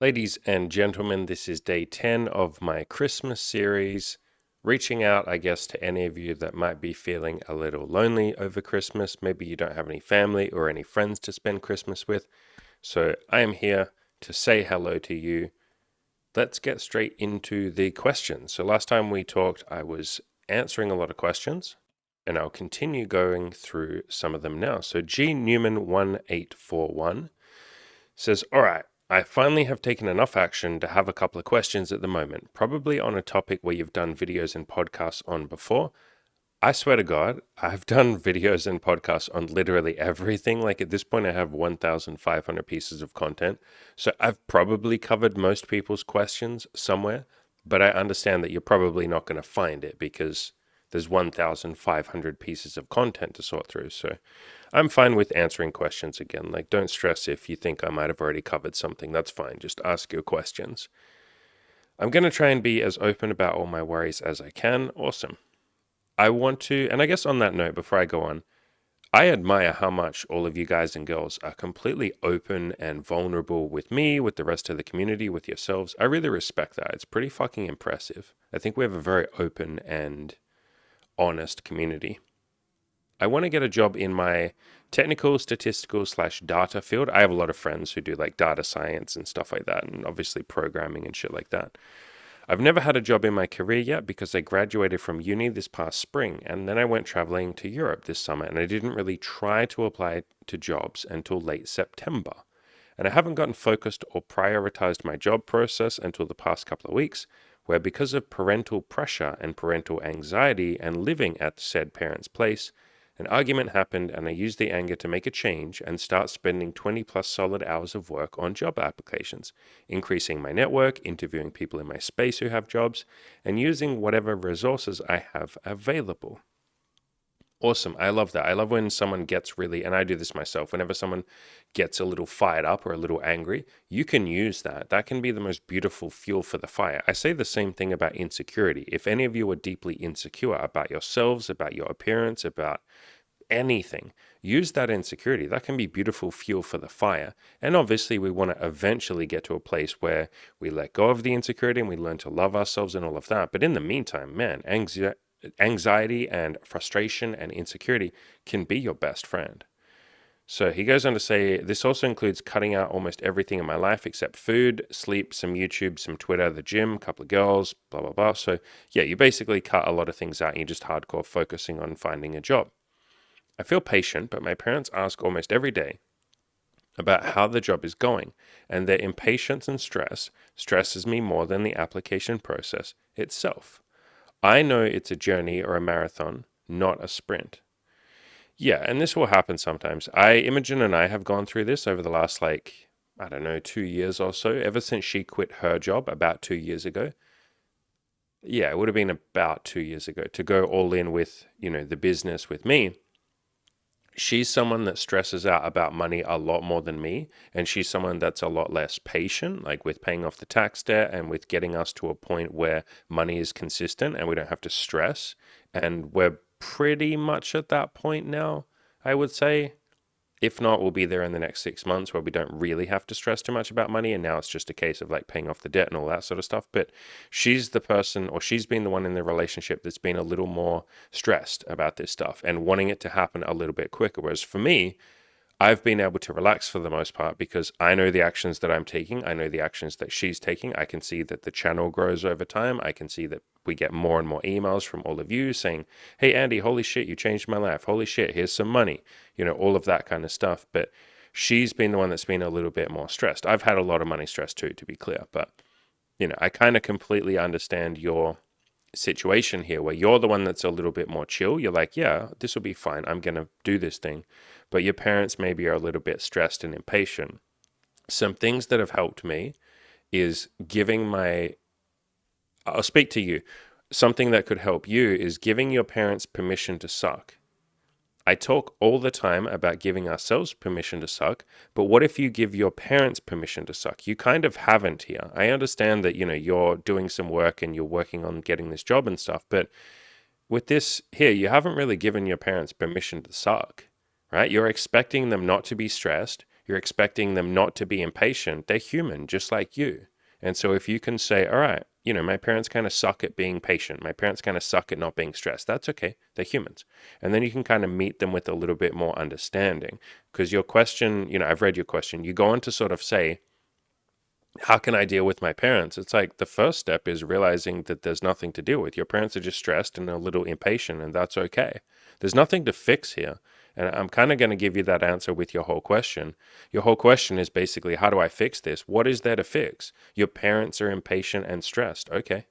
Ladies and gentlemen, this is day 10 of my Christmas series. Reaching out, I guess, to any of you that might be feeling a little lonely over Christmas. Maybe you don't have any family or any friends to spend Christmas with. So I am here to say hello to you. Let's get straight into the questions. So last time we talked, I was answering a lot of questions, and I'll continue going through some of them now. So G Newman 1841 says, all right, I finally have taken enough action to have a couple of questions at the moment, probably on a topic where you've done videos and podcasts on before. I swear to God, I've done videos and podcasts on literally everything. Like at this point, I have 1,500 pieces of content. So I've probably covered most people's questions somewhere, but I understand that you're probably not going to find it because there's 1,500 pieces of content to sort through. So I'm fine with answering questions again. Like, don't stress if you think I might have already covered something. That's fine. Just ask your questions. I'm going to try and be as open about all my worries as I can. Awesome. I want to, and I guess on that note, before I go on, I admire how much all of you guys and girls are completely open and vulnerable with me, with the rest of the community, with yourselves. I really respect that. It's pretty fucking impressive. I think we have a very open and honest community. I want to get a job in my technical, statistical / data field. I have a lot of friends who do like data science and stuff like that, and obviously programming and shit like that. I've never had a job in my career yet because I graduated from uni this past spring, and then I went traveling to Europe this summer, and I didn't really try to apply to jobs until late September. And I haven't gotten focused or prioritized my job process until the past couple of weeks, where because of parental pressure and parental anxiety and living at said parent's place, an argument happened and I used the anger to make a change and start spending 20 plus solid hours of work on job applications, increasing my network, interviewing people in my space who have jobs, and using whatever resources I have available. Awesome. I love that. I love when someone gets really, and I do this myself, whenever someone gets a little fired up or a little angry, you can use that. That can be the most beautiful fuel for the fire. I say the same thing about insecurity. If any of you are deeply insecure about yourselves, about your appearance, about anything, use that insecurity. That can be beautiful fuel for the fire. And obviously, we want to eventually get to a place where we let go of the insecurity and we learn to love ourselves and all of that. But in the meantime, man, anxiety and frustration and insecurity can be your best friend. So he goes on to say, this also includes cutting out almost everything in my life except food, sleep, some YouTube, some Twitter, the gym, a couple of girls, blah, blah, blah. So yeah, you basically cut a lot of things out and you're just hardcore focusing on finding a job. I feel patient, but my parents ask almost every day about how the job is going, and their impatience and stress stresses me more than the application process itself. I know it's a journey or a marathon, not a sprint. Yeah, and this will happen sometimes. Imogen and I have gone through this over the last, like, I don't know, 2 years or so, ever since she quit her job about 2 years ago. Yeah, it would have been about 2 years ago to go all in with, the business with me. She's someone that stresses out about money a lot more than me. And she's someone that's a lot less patient, like with paying off the tax debt and with getting us to a point where money is consistent and we don't have to stress. And we're pretty much at that point now, I would say. If not, we'll be there in the next 6 months where we don't really have to stress too much about money. And now it's just a case of like paying off the debt and all that sort of stuff. But she's the person, or she's been the one in the relationship that's been a little more stressed about this stuff and wanting it to happen a little bit quicker. Whereas for me, I've been able to relax for the most part because I know the actions that I'm taking. I know the actions that she's taking. I can see that the channel grows over time. I can see that we get more and more emails from all of you saying, hey, Andy, holy shit, you changed my life. Holy shit, here's some money. All of that kind of stuff. But she's been the one that's been a little bit more stressed. I've had a lot of money stress too, to be clear. But, I kind of completely understand your situation here where you're the one that's a little bit more chill. You're like, yeah, this will be fine. I'm going to do this thing. But your parents maybe are a little bit stressed and impatient. Some things that have helped me is I'll speak to you. Something that could help you is giving your parents permission to suck. I talk all the time about giving ourselves permission to suck, but what if you give your parents permission to suck? You kind of haven't here. I understand that, you're doing some work and you're working on getting this job and stuff, but with this here, you haven't really given your parents permission to suck, right? You're expecting them not to be stressed. You're expecting them not to be impatient. They're human, just like you. And so if you can say, all right, my parents kind of suck at being patient. My parents kind of suck at not being stressed. That's okay. They're humans. And then you can kind of meet them with a little bit more understanding. Because your question, I've read your question. You go on to sort of say, how can I deal with my parents? It's like the first step is realizing that there's nothing to deal with. Your parents are just stressed and a little impatient, and that's okay. There's nothing to fix here. And I'm kind of going to give you that answer with your whole question. Your whole question is basically, how do I fix this? What is there to fix? Your parents are impatient and stressed. Okay.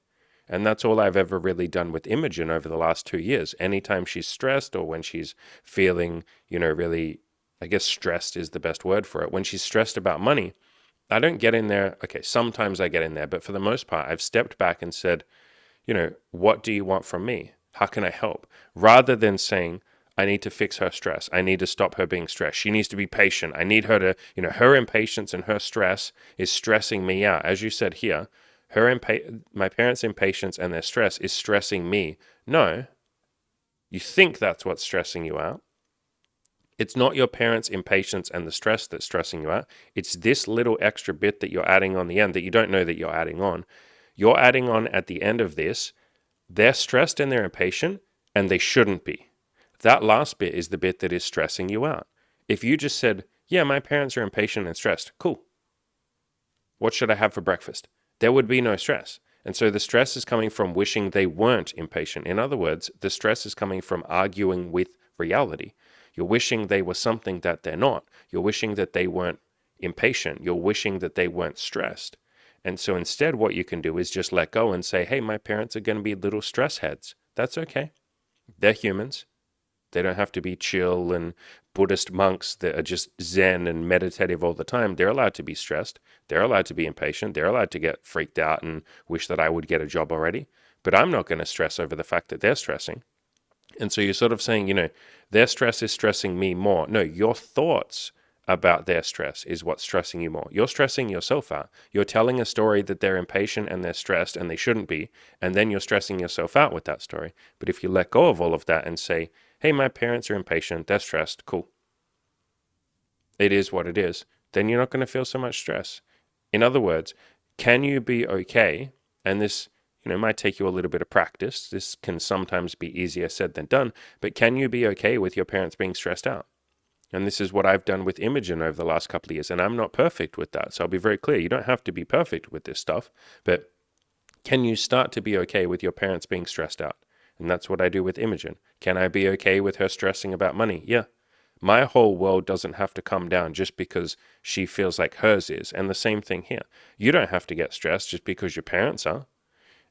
And that's all I've ever really done with Imogen over the last 2 years. Anytime she's stressed or when she's feeling, really, I guess stressed is the best word for it. When she's stressed about money, I don't get in there. Okay, sometimes I get in there, but for the most part, I've stepped back and said, what do you want from me? How can I help? Rather than saying, I need to fix her stress. I need to stop her being stressed. She needs to be patient. I need her to, her impatience and her stress is stressing me out. As you said here, my parents' impatience and their stress is stressing me. No, you think that's what's stressing you out. It's not your parents' impatience and the stress that's stressing you out. It's this little extra bit that you're adding on the end that you don't know that you're adding on. You're adding on at the end of this, they're stressed and they're impatient, and they shouldn't be. That last bit is the bit that is stressing you out. If you just said, yeah, my parents are impatient and stressed, cool. What should I have for breakfast? There would be no stress. And so the stress is coming from wishing they weren't impatient. In other words, the stress is coming from arguing with reality. You're wishing they were something that they're not. You're wishing that they weren't impatient. You're wishing that they weren't stressed. And so instead, what you can do is just let go and say, hey, my parents are going to be little stress heads. That's okay. They're humans. They don't have to be chill and Buddhist monks that are just zen and meditative all the time. They're allowed to be stressed. They're allowed to be impatient. They're allowed to get freaked out and wish that I would get a job already. But I'm not going to stress over the fact that they're stressing. And so you're sort of saying, their stress is stressing me more. No, your thoughts about their stress is what's stressing you more. You're stressing yourself out. You're telling a story that they're impatient and they're stressed and they shouldn't be, and then you're stressing yourself out with that story. But if you let go of all of that and say, hey, my parents are impatient, they're stressed, cool. It is what it is. Then you're not going to feel so much stress. In other words, can you be okay? And this might take you a little bit of practice. This can sometimes be easier said than done, but can you be okay with your parents being stressed out? And this is what I've done with Imogen over the last couple of years, and I'm not perfect with that. So I'll be very clear. You don't have to be perfect with this stuff, but can you start to be okay with your parents being stressed out? And that's what I do with Imogen. Can I be okay with her stressing about money? Yeah. My whole world doesn't have to come down just because she feels like hers is. And the same thing here. You don't have to get stressed just because your parents are.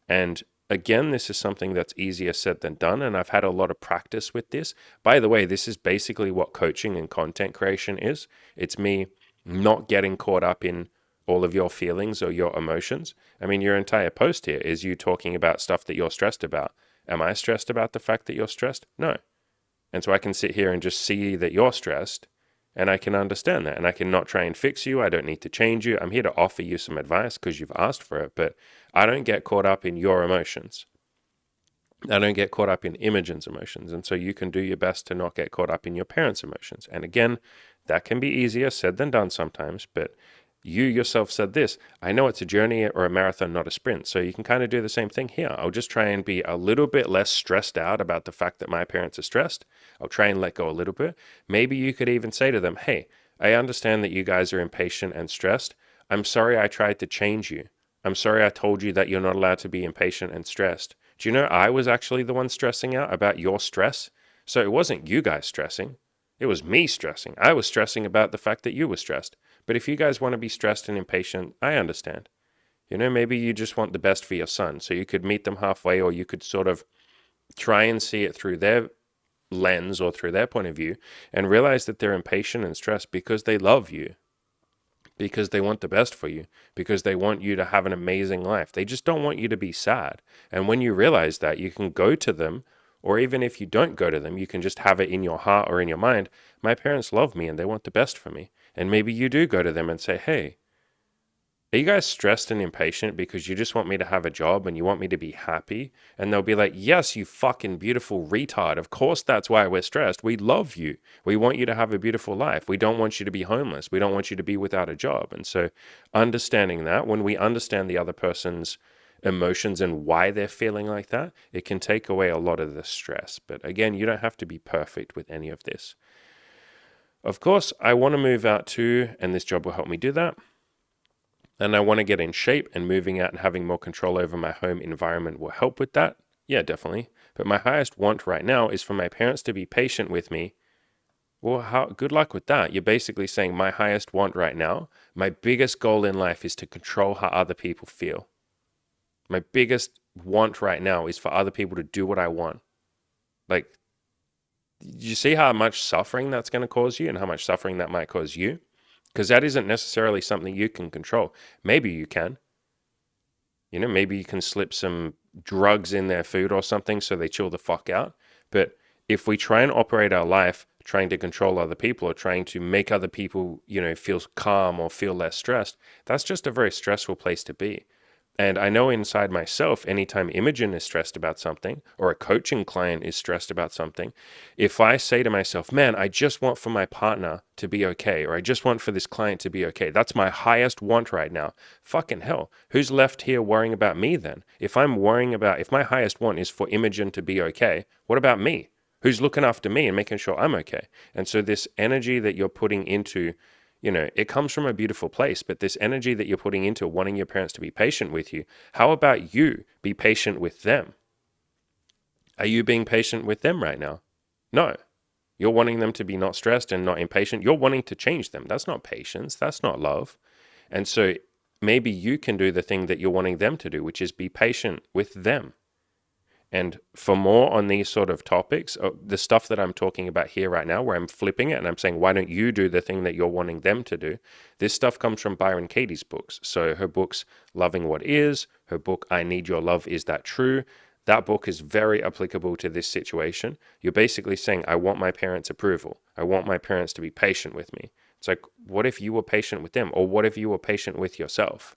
And again, this is something that's easier said than done, and I've had a lot of practice with this. By the way, this is basically what coaching and content creation is. It's me not getting caught up in all of your feelings or your emotions. I mean, your entire post here is you talking about stuff that you're stressed about. Am I stressed about the fact that you're stressed? No. And so I can sit here and just see that you're stressed, and I can understand that, and I can not try and fix you. I don't need to change you. I'm here to offer you some advice because you've asked for it, but I don't get caught up in your emotions. I don't get caught up in Imogen's emotions. And so you can do your best to not get caught up in your parents' emotions. And again, that can be easier said than done sometimes, but you yourself said this, I know it's a journey or a marathon, not a sprint. So you can kind of do the same thing here. I'll just try and be a little bit less stressed out about the fact that my parents are stressed. I'll try and let go a little bit. Maybe you could even say to them, hey, I understand that you guys are impatient and stressed. I'm sorry I tried to change you. I'm sorry I told you that you're not allowed to be impatient and stressed. Do you know I was actually the one stressing out about your stress? So it wasn't you guys stressing. It was me stressing. I was stressing about the fact that you were stressed. But if you guys want to be stressed and impatient, I understand. Maybe you just want the best for your son. So you could meet them halfway, or you could sort of try and see it through their lens or through their point of view and realize that they're impatient and stressed because they love you, because they want the best for you, because they want you to have an amazing life. They just don't want you to be sad. And when you realize that, you can go to them, or even if you don't go to them, you can just have it in your heart or in your mind. My parents love me and they want the best for me. And maybe you do go to them and say, hey, Are you guys stressed and impatient because you just want me to have a job and you want me to be happy? And they'll be like, yes, you fucking beautiful retard. Of course, that's why we're stressed. We love you. We want you to have a beautiful life. We don't want you to be homeless. We don't want you to be without a job. And so, understanding that, when we understand the other person's emotions and why they're feeling like that, it can take away a lot of the stress. But again, you don't have to be perfect with any of this. Of course, I want to move out too, and this job will help me do that. And I want to get in shape, and moving out and having more control over my home environment will help with that. Yeah, definitely. But my highest want right now is for my parents to be patient with me. Well, good luck with that. You're basically saying my highest want right now, my biggest goal in life is to control how other people feel. My biggest want right now is for other people to do what I want. Like, you see how much suffering that's going to cause you and how much suffering that might cause you? Because that isn't necessarily something you can control. Maybe you can. Maybe you can slip some drugs in their food or something so they chill the fuck out. But if we try and operate our life trying to control other people or trying to make other people, feel calm or feel less stressed, that's just a very stressful place to be. And I know inside myself, anytime Imogen is stressed about something or a coaching client is stressed about something, if I say to myself, man, I just want for my partner to be okay, or I just want for this client to be okay, that's my highest want right now. Fucking hell, who's left here worrying about me then? If my highest want is for Imogen to be okay, what about me? Who's looking after me and making sure I'm okay? And so this energy that you're putting into it comes from a beautiful place, but this energy that you're putting into wanting your parents to be patient with you, how about you be patient with them? Are you being patient with them right now? No. You're wanting them to be not stressed and not impatient. You're wanting to change them. That's not patience. That's not love. And so maybe you can do the thing that you're wanting them to do, which is be patient with them. And for more on these sort of topics, the stuff that I'm talking about here right now, where I'm flipping it and I'm saying, why don't you do the thing that you're wanting them to do? This stuff comes from Byron Katie's books. So her books, Loving What Is, her book, I Need Your Love, Is That True? That book is very applicable to this situation. You're basically saying, I want my parents' approval. I want my parents to be patient with me. It's like, what if you were patient with them? Or what if you were patient with yourself?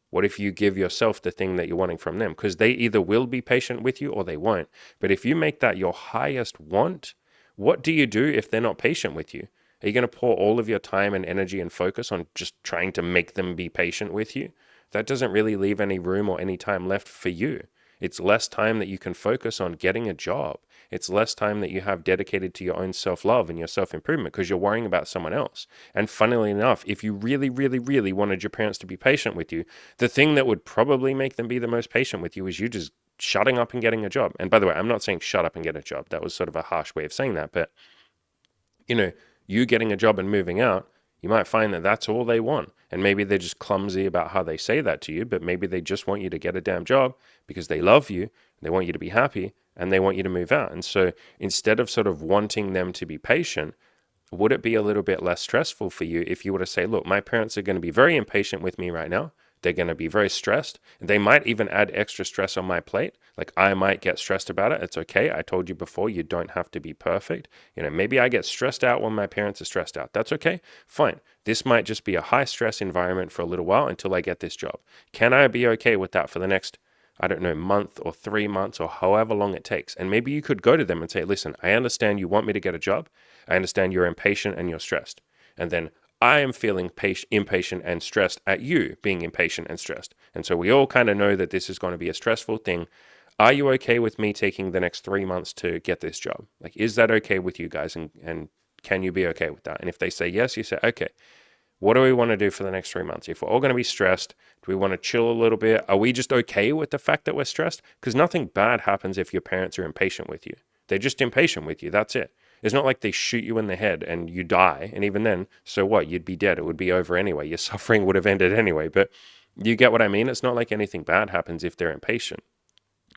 What if you give yourself the thing that you're wanting from them? Because they either will be patient with you or they won't. But if you make that your highest want, what do you do if they're not patient with you? Are you going to pour all of your time and energy and focus on just trying to make them be patient with you? That doesn't really leave any room or any time left for you. It's less time that you can focus on getting a job. It's less time that you have dedicated to your own self-love and your self-improvement because you're worrying about someone else. And funnily enough, if you really, really, really wanted your parents to be patient with you, the thing that would probably make them be the most patient with you is you just shutting up and getting a job. And by the way, I'm not saying shut up and get a job. That was sort of a harsh way of saying that. But, you getting a job and moving out, you might find that that's all they want. And maybe they're just clumsy about how they say that to you, but maybe they just want you to get a damn job because they love you, they want you to be happy, and they want you to move out. And so instead of sort of wanting them to be patient, would it be a little bit less stressful for you if you were to say, look, my parents are going to be very impatient with me right now. They're going to be very stressed. They might even add extra stress on my plate. Like I might get stressed about it. It's okay. I told you before, you don't have to be perfect. Maybe I get stressed out when my parents are stressed out. That's okay. Fine. This might just be a high stress environment for a little while until I get this job. Can I be okay with that for the next, I don't know, month or 3 months or however long it takes? And maybe you could go to them and say, listen, I understand you want me to get a job. I understand you're impatient and you're stressed. And then I am feeling impatient and stressed at you being impatient and stressed. And so we all kind of know that this is going to be a stressful thing. Are you okay with me taking the next 3 months to get this job? Like, is that okay with you guys? And can you be okay with that? And if they say yes, you say, okay, what do we want to do for the next 3 months? If we're all going to be stressed, do we want to chill a little bit? Are we just okay with the fact that we're stressed? Because nothing bad happens if your parents are impatient with you. They're just impatient with you. That's it. It's not like they shoot you in the head and you die. And even then, so what? You'd be dead. It would be over anyway. Your suffering would have ended anyway. But you get what I mean? It's not like anything bad happens if they're impatient.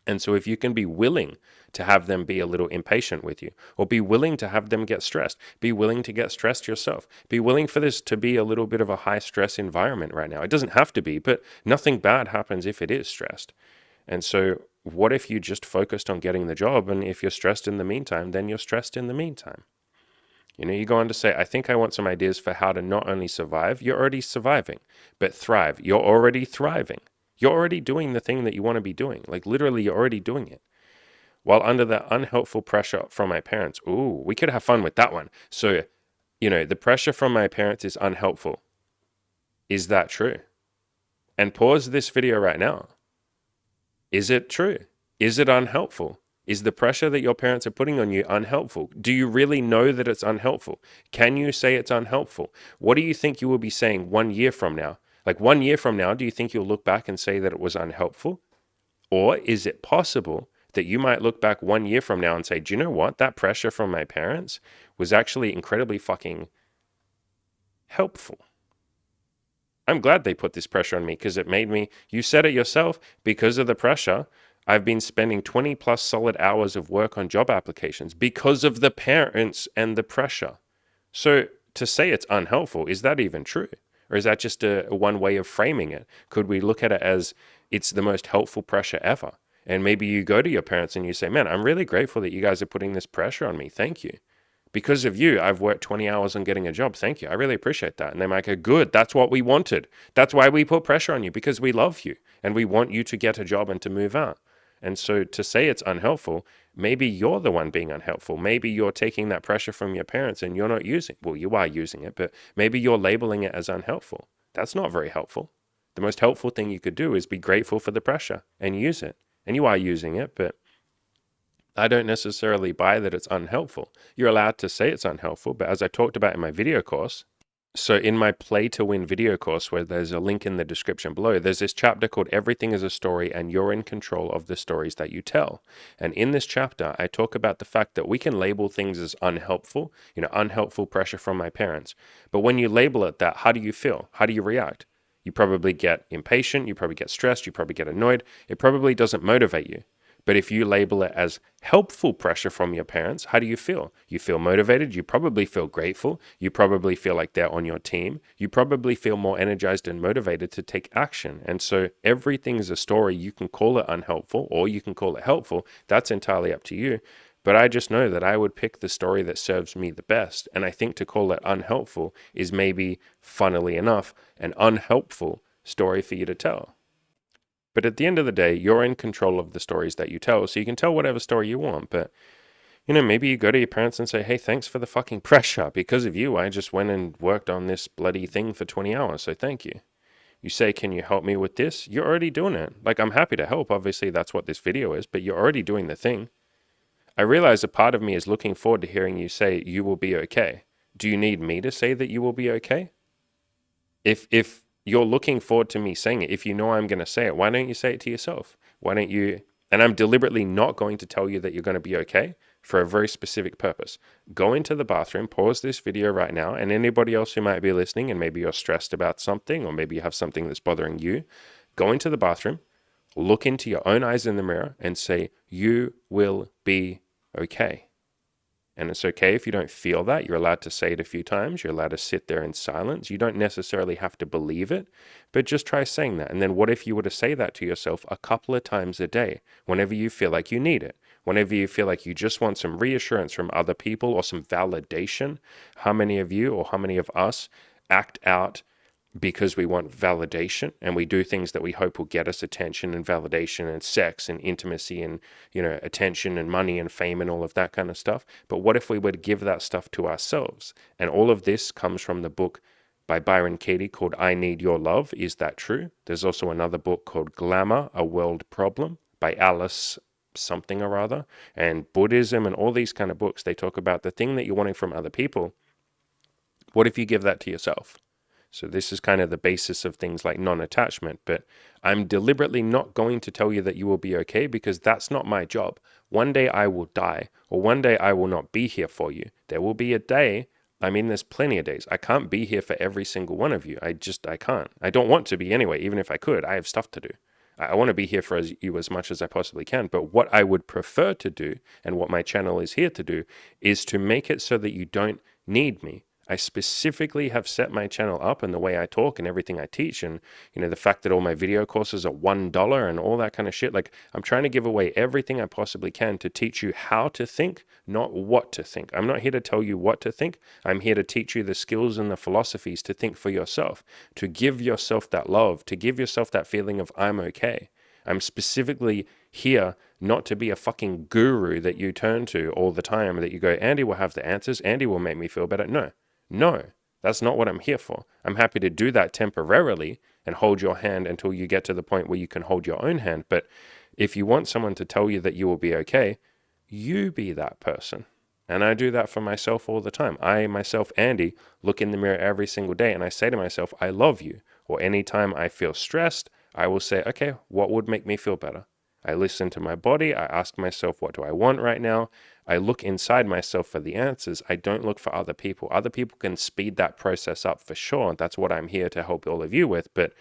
And so if you can be willing to have them be a little impatient with you, or be willing to have them get stressed, be willing to get stressed yourself, be willing for this to be a little bit of a high stress environment right now. It doesn't have to be, but nothing bad happens if it is stressed. And so what if you just focused on getting the job? And if you're stressed in the meantime, then you're stressed in the meantime. You go on to say, I think I want some ideas for how to not only survive, you're already surviving, but thrive. You're already thriving. You're already doing the thing that you want to be doing. Like literally, you're already doing it. While under the unhelpful pressure from my parents, ooh, we could have fun with that one. So, the pressure from my parents is unhelpful. Is that true? And pause this video right now. Is it true? Is it unhelpful? Is the pressure that your parents are putting on you unhelpful? Do you really know that it's unhelpful? Can you say it's unhelpful? What do you think you will be saying 1 year from now? Like 1 year from now, do you think you'll look back and say that it was unhelpful? Or is it possible that you might look back 1 year from now and say, do you know what? That pressure from my parents was actually incredibly fucking helpful. I'm glad they put this pressure on me because it made me, you said it yourself, because of the pressure, I've been spending 20 plus solid hours of work on job applications because of the parents and the pressure. So to say it's unhelpful, is that even true? Or is that just a one way of framing it? Could we look at it as it's the most helpful pressure ever? And maybe you go to your parents and you say, man, I'm really grateful that you guys are putting this pressure on me. Thank you. Because of you, I've worked 20 hours on getting a job. Thank you. I really appreciate that. And they might go, good. That's what we wanted. That's why we put pressure on you, because we love you and we want you to get a job and to move out. And so to say it's unhelpful, maybe you're the one being unhelpful. Maybe you're taking that pressure from your parents and you're not using, well, you are using it, but maybe you're labeling it as unhelpful. That's not very helpful. The most helpful thing you could do is be grateful for the pressure and use it. And you are using it, but I don't necessarily buy that it's unhelpful. You're allowed to say it's unhelpful, but as I talked about in my video course, so in my Play to Win video course, where there's a link in the description below, there's this chapter called Everything is a Story and You're in Control of the Stories That You Tell. And in this chapter, I talk about the fact that we can label things as unhelpful, unhelpful pressure from my parents. But when you label it that, how do you feel? How do you react? You probably get impatient, you probably get stressed, you probably get annoyed. It probably doesn't motivate you. But if you label it as helpful pressure from your parents, how do you feel? You feel motivated. You probably feel grateful. You probably feel like they're on your team. You probably feel more energized and motivated to take action. And so everything's a story. You can call it unhelpful or you can call it helpful. That's entirely up to you. But I just know that I would pick the story that serves me the best. And I think to call it unhelpful is maybe, funnily enough, an unhelpful story for you to tell. But at the end of the day, you're in control of the stories that you tell. So you can tell whatever story you want. But, maybe you go to your parents and say, hey, thanks for the fucking pressure. Because of you, I just went and worked on this bloody thing for 20 hours. So thank you. You say, can you help me with this? You're already doing it. Like, I'm happy to help. Obviously, that's what this video is. But you're already doing the thing. I realize a part of me is looking forward to hearing you say, you will be okay. Do you need me to say that you will be okay? If you're looking forward to me saying it, if you know I'm going to say it, why don't you say it to yourself? Why don't you? And I'm deliberately not going to tell you that you're going to be okay for a very specific purpose. Go into the bathroom, pause this video right now, and anybody else who might be listening, and maybe you're stressed about something, or maybe you have something that's bothering you, go into the bathroom, look into your own eyes in the mirror, and say, you will be okay. And it's okay if you don't feel that. You're allowed to say it a few times. You're allowed to sit there in silence. You don't necessarily have to believe it, but just try saying that. And then what if you were to say that to yourself a couple of times a day, whenever you feel like you need it, whenever you feel like you just want some reassurance from other people or some validation? How many of you or how many of us act out because we want validation and we do things that we hope will get us attention and validation and sex and intimacy and, attention and money and fame and all of that kind of stuff. But what if we were to give that stuff to ourselves? And all of this comes from the book by Byron Katie called I Need Your Love. Is that true? There's also another book called Glamour, A World Problem by Alice something or other, and Buddhism and all these kind of books. They talk about the thing that you're wanting from other people. What if you give that to yourself? So this is kind of the basis of things like non-attachment, but I'm deliberately not going to tell you that you will be okay because that's not my job. One day I will die, or one day I will not be here for you. There will be a day, there's plenty of days. I can't be here for every single one of you. I can't. I don't want to be anyway, even if I could. I have stuff to do. I want to be here for you as much as I possibly can, but what I would prefer to do, and what my channel is here to do, is to make it so that you don't need me. I specifically have set my channel up and the way I talk and everything I teach, and the fact that all my video courses are $1 and all that kind of shit. Like, I'm trying to give away everything I possibly can to teach you how to think, not what to think. I'm not here to tell you what to think. I'm here to teach you the skills and the philosophies to think for yourself, to give yourself that love, to give yourself that feeling of I'm okay. I'm specifically here not to be a fucking guru that you turn to all the time, that you go, Andy will have the answers, Andy will make me feel better. No, that's not what I'm here for. I'm happy to do that temporarily and hold your hand until you get to the point where you can hold your own hand. But if you want someone to tell you that you will be okay, you be that person. And I do that for myself all the time. I, myself, Andy, look in the mirror every single day and I say to myself, I love you. Or anytime I feel stressed, I will say, okay, what would make me feel better? I listen to my body. I ask myself, what do I want right now? I look inside myself for the answers. I don't look for other people. Other people can speed that process up for sure. That's what I'm here to help all of you with. But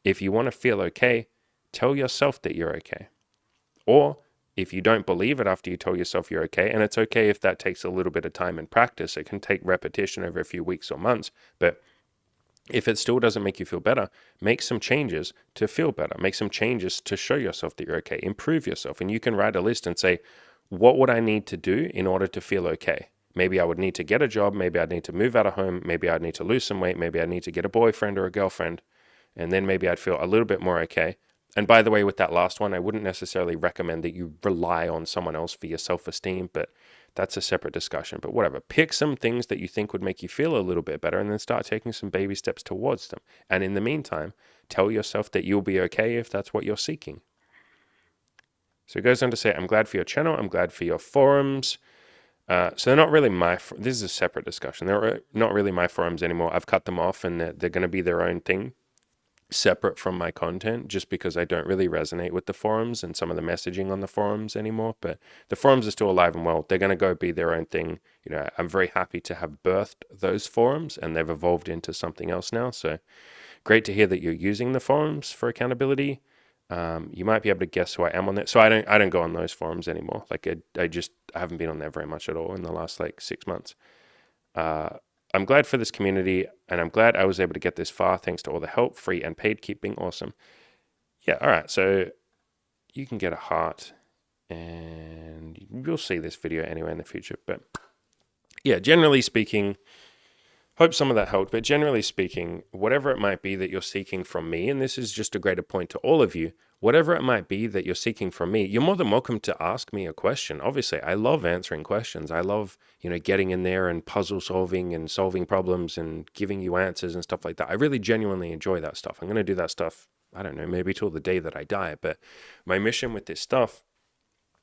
if you want to feel okay, tell yourself that you're okay. Or if you don't believe it after you tell yourself you're okay, and it's okay if that takes a little bit of time and practice, it can take repetition over a few weeks or months, but if it still doesn't make you feel better, make some changes to feel better. Make some changes to show yourself that you're okay. Improve yourself. And you can write a list and say, what would I need to do in order to feel okay? Maybe I would need to get a job. Maybe I'd need to move out of home. Maybe I'd need to lose some weight. Maybe I'd need to get a boyfriend or a girlfriend. And then maybe I'd feel a little bit more okay. And by the way, with that last one, I wouldn't necessarily recommend that you rely on someone else for your self-esteem, but that's a separate discussion. But whatever, pick some things that you think would make you feel a little bit better and then start taking some baby steps towards them. And in the meantime, tell yourself that you'll be okay if that's what you're seeking. So it goes on to say, I'm glad for your channel. I'm glad for your forums. So they're not really this is a separate discussion. They're not really my forums anymore. I've cut them off and they're going to be their own thing, separate from my content, just because I don't really resonate with the forums and some of the messaging on the forums anymore. But the forums are still alive and well. They're going to go be their own thing. I'm very happy to have birthed those forums and they've evolved into something else now. So great to hear that you're using the forums for accountability. You might be able to guess who I am on that. So I don't go on those forums anymore. Like I haven't been on there very much at all in the last 6 months. I'm glad for this community, and I'm glad I was able to get this far thanks to all the help, free and paid. Keep being awesome. Yeah, all right. So you can get a heart, and you'll see this video anyway in the future. But yeah, generally speaking, hope some of that helped. But generally speaking, whatever it might be that you're seeking from me, and this is just a greater point to all of you, whatever it might be that you're seeking from me, you're more than welcome to ask me a question. Obviously, I love answering questions. I love, getting in there and puzzle solving and solving problems and giving you answers and stuff like that. I really genuinely enjoy that stuff. I'm going to do that stuff, I don't know, maybe till the day that I die. But my mission with this stuff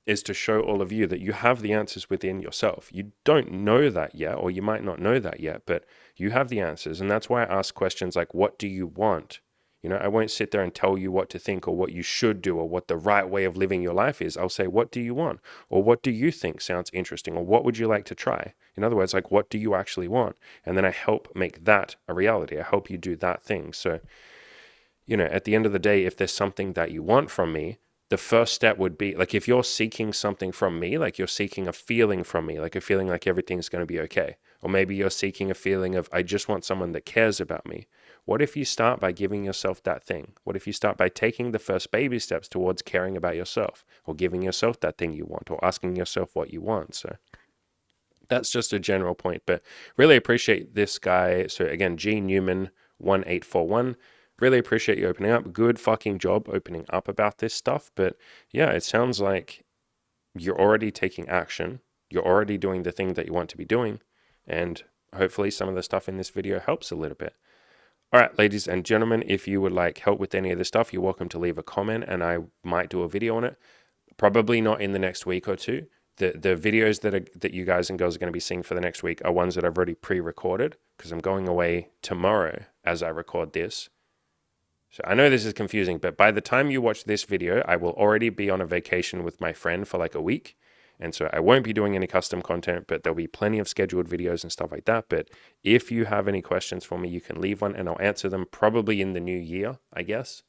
is to show all of you that you have the answers within yourself. You don't know that yet, or you might not know that yet, but you have the answers. And that's why I ask questions like, what do you want? I won't sit there and tell you what to think or what you should do or what the right way of living your life is. I'll say, what do you want? Or what do you think sounds interesting? Or what would you like to try? In other words, what do you actually want? And then I help make that a reality. I help you do that thing. So, at the end of the day, if there's something that you want from me, the first step would be, if you're seeking something from me, you're seeking a feeling from me, a feeling like everything's going to be okay. Or maybe you're seeking a feeling of, I just want someone that cares about me. What if you start by giving yourself that thing? What if you start by taking the first baby steps towards caring about yourself, or giving yourself that thing you want, or asking yourself what you want? So that's just a general point, but really appreciate this guy. So again, G Newman 1841. Really appreciate you opening up. Good fucking job opening up about this stuff. But yeah, it sounds like you're already taking action. You're already doing the thing that you want to be doing. And hopefully some of the stuff in this video helps a little bit. All right, ladies and gentlemen, if you would like help with any of this stuff, you're welcome to leave a comment and I might do a video on it. Probably not in the next week or two. The videos that you guys and girls are going to be seeing for the next week are ones that I've already pre-recorded because I'm going away tomorrow as I record this. So I know this is confusing, but by the time you watch this video, I will already be on a vacation with my friend for a week. And so I won't be doing any custom content, but there'll be plenty of scheduled videos and stuff like that. But if you have any questions for me, you can leave one and I'll answer them probably in the new year, I guess.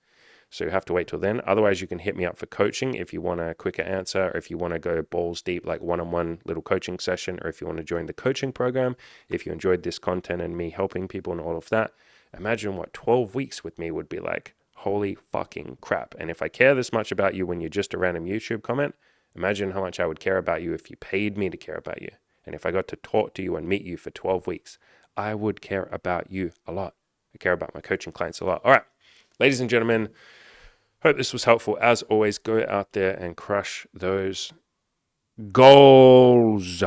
So you have to wait till then. Otherwise, you can hit me up for coaching if you want a quicker answer, or if you want to go balls deep, like one-on-one little coaching session, or if you want to join the coaching program. If you enjoyed this content and me helping people and all of that, imagine what 12 weeks with me would be like. Holy fucking crap. And if I care this much about you when you're just a random YouTube comment, imagine how much I would care about you if you paid me to care about you. And if I got to talk to you and meet you for 12 weeks, I would care about you a lot. I care about my coaching clients a lot. All right, ladies and gentlemen, hope this was helpful. As always, go out there and crush those goals.